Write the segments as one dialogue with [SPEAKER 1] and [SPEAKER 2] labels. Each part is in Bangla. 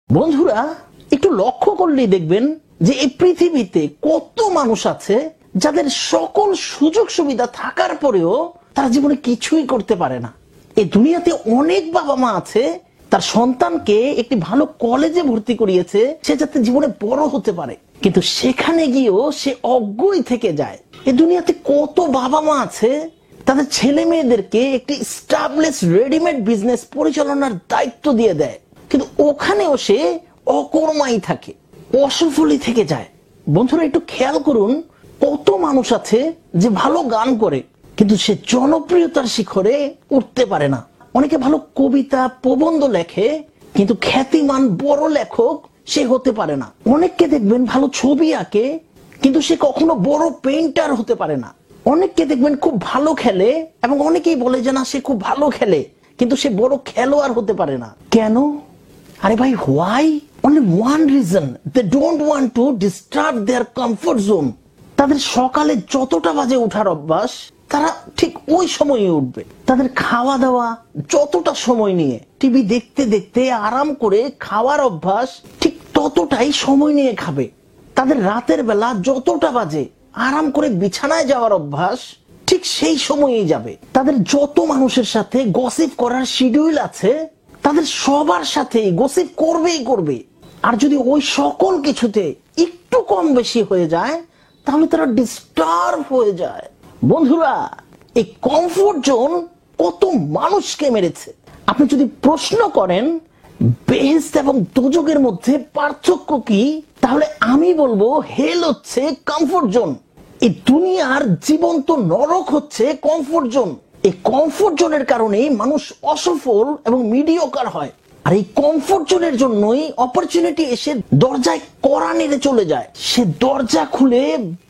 [SPEAKER 1] বন্ধুরা, একটু লক্ষ্য করলেই দেখবেন যে এই পৃথিবীতে কত মানুষ আছে যাদের সকল সুযোগ সুবিধা থাকার পরেও তারা জীবনে কিছুই করতে পারে না। এই দুনিয়াতে অনেক বাবা মা আছে তার সন্তানকে একটি ভালো কলেজে ভর্তি করিয়েছে সে যাতে জীবনে বড় হতে পারে, কিন্তু সেখানে গিয়েও সে অজ্ঞই থেকে যায়। এই দুনিয়াতে কত বাবা মা আছে তাদের ছেলে মেয়েদেরকে একটি এস্টাবলিশ রেডিমেড বিজনেস পরিচালনার দায়িত্ব দিয়ে দেয়, কিন্তু ওখানেও সে অকর্মাই থাকে, অসফলই থেকে যায়। বন্ধুরা, একটু খেয়াল করুন, কত মানুষ আছে যে ভালো গান করে কিন্তু সে জনপ্রিয়তার শিখরে উঠতে পারে না। অনেকে ভালো কবিতা প্রবন্ধ লেখে কিন্তু খ্যাতিমান বড় লেখক সে হতে পারে না। অনেককে দেখবেন ভালো ছবি আঁকে কিন্তু সে কখনো বড় পেইন্টার হতে পারে না। অনেককে দেখবেন খুব ভালো খেলে এবং অনেকেই বলে যে না সে খুব ভালো খেলে, কিন্তু সে বড় খেলোয়াড় হতে পারে না। কেন? আরে ভাই, why? Only one reason, they don't want to disturb their comfort zone. তাদের সকালে যতটা বাজে ওঠার অভ্যাস তারা ঠিক ওই সময়ই উঠবে। তাদের খাওয়া দাওয়া যতটা সময় নিয়ে টিভি দেখতে দেখতে আরাম করে খাওয়ার অভ্যাস ঠিক ততটাই সময় নিয়ে খাবে। তাদের রাতের বেলা যতটা বাজে আরাম করে বিছানায় যাওয়ার অভ্যাস ঠিক সেই সময়েই যাবে। তাদের যত মানুষের সাথে গসিপ করার শিডিউল আছে তাদের সবার সাথে গসিপ করবেই করবে। আর যদি ওই সকল কিছুতে একটু কম বেশি হয়ে যায় তাহলে তারা ডিস্টার্ব হয়ে যায়। বন্ধুরা, এই কমফোর্ট জোন কত মানুষকে মেরেছে। আপনি যদি প্রশ্ন করেন বেহেশত এবং দোজখের মধ্যে পার্থক্য কি, তাহলে আমি বলবো হেল হচ্ছে কমফোর্ট জোন। এই দুনিয়ার জীবন্ত নরক হচ্ছে কমফোর্ট জোন। এই কমফোর্ট জোনের কারণেই মানুষ অসফল এবং মিডিওকার হয়। আর এই কমফোর্ট জোনের জন্যই অপরচুনিটি এসে দরজায় কড়া নেড়ে চলে যায়। সে দরজা খুলে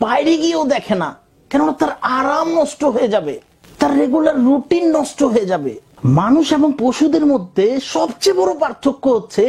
[SPEAKER 1] বাইরে গিয়েও দেখে না, কেননা তার আরাম নষ্ট হয়ে যাবে, তার রেগুলার রুটিন নষ্ট হয়ে যাবে। মানুষ এবং পশুদের মধ্যে সবচেয়ে বড় পার্থক্য হচ্ছে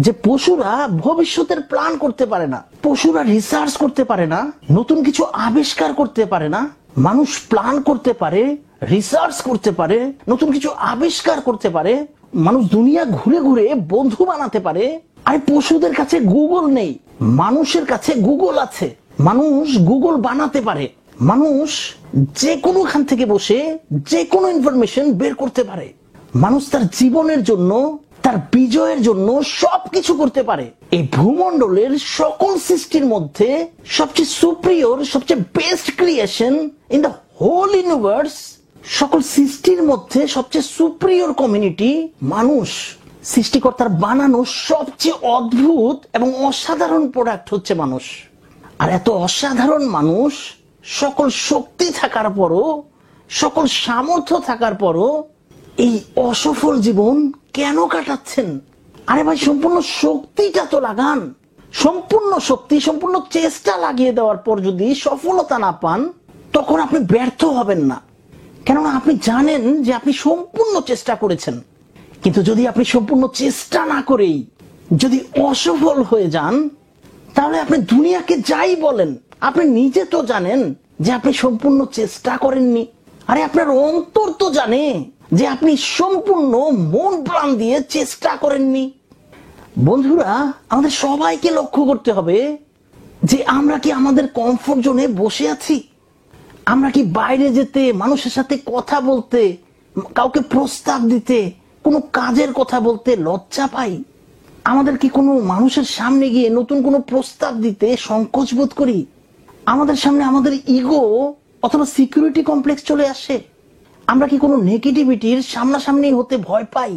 [SPEAKER 1] যে পশুরা ভবিষ্যতের প্ল্যান করতে পারে না, পশুরা রিসার্চ করতে পারে না, নতুন কিছু আবিষ্কার করতে পারে না। মানুষ প্ল্যান করতে পারে, রিসার্চ করতে পারে, নতুন কিছু আবিষ্কার করতে পারে। মানুষ দুনিয়া ঘুরে ঘুরে বন্ধু বানাতে পারে। আর পশুদের কাছে গুগল নেই, মানুষের কাছে গুগল আছে। মানুষ গুগল বানাতে পারে, মানুষ যে কোনোখান থেকে বসে যে কোনো ইনফরমেশন বের করতে পারে। মানুষ তার জীবনের জন্য, তার বিজয়ের জন্য সবকিছু করতে পারে। এই ভূমণ্ডলের সকল সৃষ্টির মধ্যে সবচেয়ে সুপ্রিয়র, সবচেয়ে best creation in the whole universe, সকল সৃষ্টির মধ্যে সবচেয়ে সুপ্রিয়র কমিউনিটি মানুষ। সৃষ্টিকর্তার বানানো সবচেয়ে অদ্ভুত এবং অসাধারণ প্রোডাক্ট হচ্ছে মানুষ। আর এত অসাধারণ মানুষ সকল শক্তি থাকার পরও, সকল সামর্থ্য থাকার পরও এই অসফল জীবন কেন কাটাচ্ছেন? আরে ভাই, সম্পূর্ণ শক্তিটা তো লাগান। সম্পূর্ণ শক্তি, সম্পূর্ণ চেষ্টা লাগিয়ে দেওয়ার পর যদি সফলতা না পান তখন আপনি ব্যর্থ হবেন না, কেননা আপনি জানেন যে আপনি সম্পূর্ণ চেষ্টা করেছেন। কিন্তু যদি আপনি সম্পূর্ণ চেষ্টা না করেই যদি অসফল হয়ে যান তাহলে আপনি দুনিয়াকে যাই বলেন আপনি নিজে তো জানেন যে আপনি সম্পূর্ণ চেষ্টা করেননি। আরে আপনার অন্তর তো জানে যে আপনি সম্পূর্ণ মন প্রাণ দিয়ে চেষ্টা করেননি। বন্ধুরা, আমাদের সবাইকে লক্ষ্য করতে হবে যে আমরা কি আমাদের কমফোর্ট জোনে বসে আছি? আমরা কি বাইরে যেতে, মানুষের সাথে কথা বলতে, কাউকে প্রস্তাব দিতে, কোনো কাজের কথা বলতে লজ্জা পাই? আমাদের কি কোনো মানুষের সামনে গিয়ে নতুন কোনো প্রস্তাব দিতে সংকোচ বোধ করি? আমাদের সামনে আমাদের ইগো অথবা সিকিউরিটি কমপ্লেক্স চলে আসে? আমরা কি কোনো নেগেটিভিটির সামনাসামনি হতে ভয় পাই?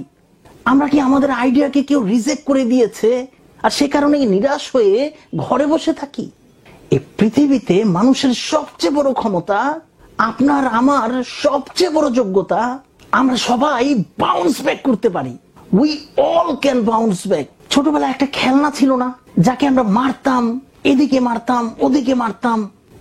[SPEAKER 1] আমরা কি আমাদের আইডিয়াকে কেউ রিজেক্ট করে দিয়েছে আর সে কারণে নিরাশ হয়ে ঘরে বসে থাকি? এই পৃথিবীতে মানুষের সবচেয়ে বড় ক্ষমতা, আপনার আমার সবচেয়ে বড় যোগ্যতা, আমরা সবাই বাউন্স ব্যাক করতে পারি। We all can bounce back. ছোটবেলায় একটা খেলনা ছিল না যাকে আমরা মারতাম, এদিকে মারতাম ওদিকে মারতাম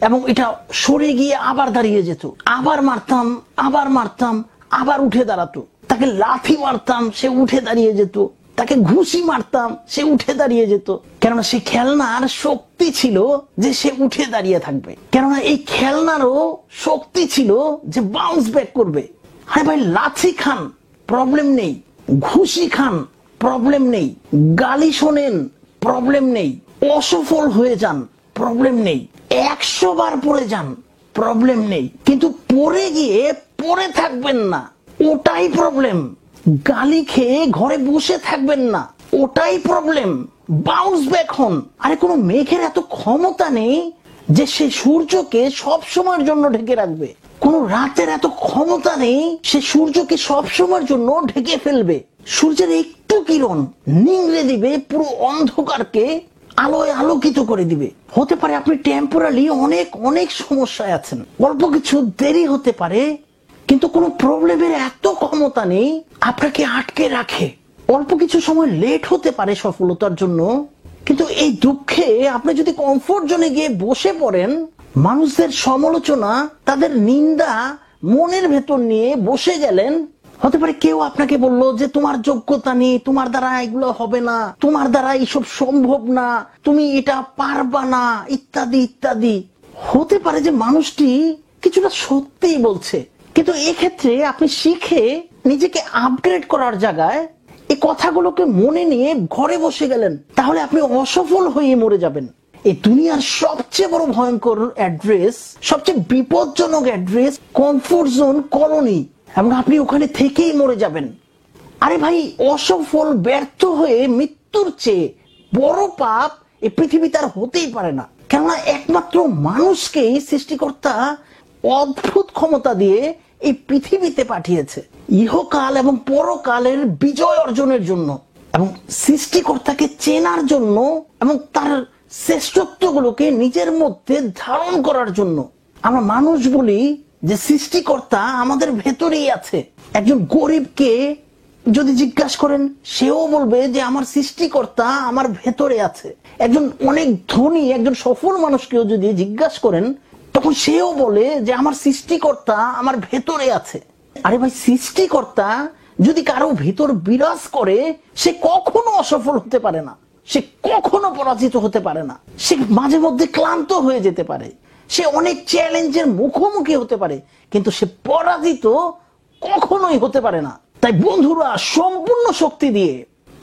[SPEAKER 1] এবং এটা সরে গিয়ে আবার দাঁড়িয়ে যেত, আবার মারতাম আবার মারতাম আবার উঠে দাঁড়াতো। তাকে লাথি মারতাম, সে উঠে দাঁড়িয়ে যেত। তাকে ঘুষি মারতাম, সে উঠে দাঁড়িয়ে যেত। কেননা সেই খেলনার শক্তি ছিল যে সে উঠে দাঁড়িয়ে থাকবে, কেননা এই খেলনারও শক্তি ছিল যে বাউন্স ব্যাক করবে। আরে ভাই, লাথি খান, প্রবলেম নেই, ঘুষি খান, প্রবলেম নেই, গালি শোনেন, প্রবলেম নেই, অসফল হয়ে যান, প্রবলেম নেই, 100 বার পড়ে যান, প্রবলেম নেই, কিন্তু পড়ে গিয়ে পড়ে থাকবেন না, ওটাই প্রবলেম। গালি খেয়ে ঘরে বসে থাকবেন না, ওটাই প্রবলেম। বাউন্স ব্যাক হন। আরে কোনো মেঘের এত ক্ষমতা নেই যে সে সূর্যকে সব সময়ের জন্য ঢেকে রাখবে। কোন রাতের এত ক্ষমতা নেই সে সূর্যকে সব সময়ের জন্য ঢেকে ফেলবে। সূর্যের একটু কিরণ নিংড়ে দিবে, পুরো অন্ধকারকে আলোয় আলোকিত করে দিবে। হতে পারে আপনি টেম্পোরারি অনেক অনেক সমস্যায় আছেন, অল্প কিছু দেরি হতে পারে, কিন্তু কোনো প্রবলেমের এত ক্ষমতা নেই আপনাকে আটকে রাখে। অল্প কিছু সময় লেট হতে পারে সফলতার জন্য, কিন্তু এই দুঃখে আপনি যদি কমফোর্ট জোনে গিয়ে বসে পড়েন, মানুষদের সমালোচনা, তাদের নিন্দা মনের ভেতর নিয়ে বসে গেলেন। হতে পারে কেউ আপনাকে বলল যে তোমার যোগ্যতা নেই, তোমার দ্বারা এগুলো হবে না, তোমার দ্বারা এইসব সম্ভব না, তুমি এটা পারবা না, ইত্যাদি ইত্যাদি। হতে পারে যে মানুষটি কিছুটা সত্যিই বলছে, কিন্তু এক্ষেত্রে আপনি শিখে নিজেকে আপগ্রেড করার জায়গায় এই কথাগুলোকে মনে নিয়ে ঘরে বসে গেলেন, তাহলে আপনি অসফল হয়ে মরে যাবেন। এই দুনিয়ার সবচেয়ে বড় ভয়ঙ্কর অ্যাড্রেস, সবচেয়ে বিপজ্জনক অ্যাড্রেস কমফোর্ট জোন, কলোনি, এবং আপনি ওখানে থেকেই মরে যাবেন। আরে ভাই, অসফল ব্যর্থ হয়ে মৃত্যুর চেয়ে বড় পাপ এই পৃথিবীতে আর হতেই পারে না। কেননা একমাত্র মানুষকেই সৃষ্টিকর্তা অদ্ভুত ক্ষমতা দিয়ে এই পৃথিবীতে পাঠিয়েছে ইহকাল এবং পরকালের বিজয় অর্জনের জন্য, এবং সৃষ্টিকর্তাকে চেনার জন্য, এবং তার শ্রেষ্ঠত্বগুলোকে নিজের মধ্যে ধারণ করার জন্য। আমরা মানুষ বলি যে সৃষ্টিকর্তা আমাদের ভেতরেই আছে। একজন গরিবকে যদি জিজ্ঞাসা করেন, সেও বলবে যে আমার সৃষ্টিকর্তা আমার ভেতরে আছে। একজন অনেক ধনী, একজন সফল মানুষকেও যদি জিজ্ঞাসা করেন, তখন সেও বলে যে আমার সৃষ্টিকর্তা আমার ভেতরে আছে। আরে ভাই, সৃষ্টিকর্তা যদি কারো ভেতর বিরাজ করে, সে কখনো অসফল হতে পারে না, সে কখনো পরাজিত হতে পারে না। সে মাঝে মধ্যে ক্লান্ত হয়ে যেতে পারে, সে অনেক চ্যালেঞ্জের মুখোমুখি হতে পারে, কিন্তু সে পরাজিত কখনোই হতে পারে না। তাই বন্ধুরা, সম্পূর্ণ শক্তি দিয়ে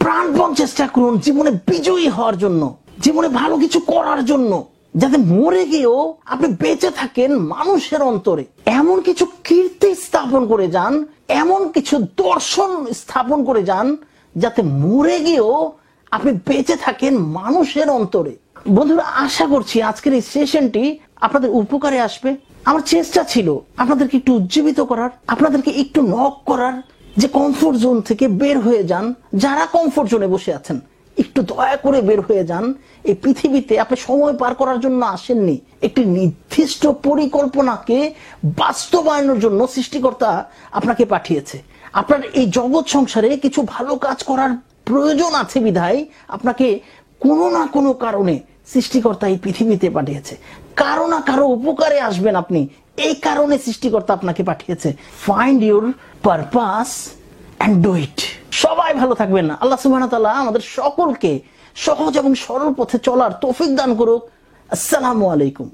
[SPEAKER 1] প্রাণপণ চেষ্টা করুন জীবনে বিজয়ী হওয়ার জন্য, জীবনে ভালো কিছু করার জন্য, যাতে মরে গিয়েও আপনি বেঁচে থাকেন মানুষের অন্তরে। এমন কিছু কীর্তি স্থাপন করে যান, এমন কিছু দর্শন স্থাপন করে যান, যাতে মরে গিয়েও আপনি বেঁচে থাকেন মানুষের অন্তরে। বন্ধুরা, আশা করছি আজকের এই সেশনটি আপনাদের উপকারে আসবে। আমার চেষ্টা ছিল আপনাদেরকে একটু উজ্জীবিত করার, আপনাদেরকে একটু নক করার, যে কমফোর্ট জোন থেকে বের হয়ে যান। যারা কমফোর্ট জোনে বসে আছেন, একটু দয়া করে বের হয়ে যান। এই পৃথিবীতে আপনি সময় পার করার জন্য আসেননি, একটি নির্দিষ্ট পরিকল্পনাকে বাস্তবায়নের জন্য সৃষ্টিকর্তা আপনাকে পাঠিয়েছে। আপনার এই জগৎ সংসারে কিছু ভালো কাজ করার প্রয়োজন আছে বিধায় আপনাকে কোনো না কোনো কারণে সৃষ্টিকর্তা এই পৃথিবীতে পাঠিয়েছে। কারো না কারো উপকারে আসবেন আপনি, এই কারণে সৃষ্টিকর্তা আপনাকে পাঠিয়েছে। Find your purpose and do it. সবাই ভালো থাকবেন। আল্লাহ সুবহানাহু ওয়া তাআলা আমাদের সকলকে সহজ এবং সরল পথে চলার তৌফিক দান করুক। আসসালামু আলাইকুম।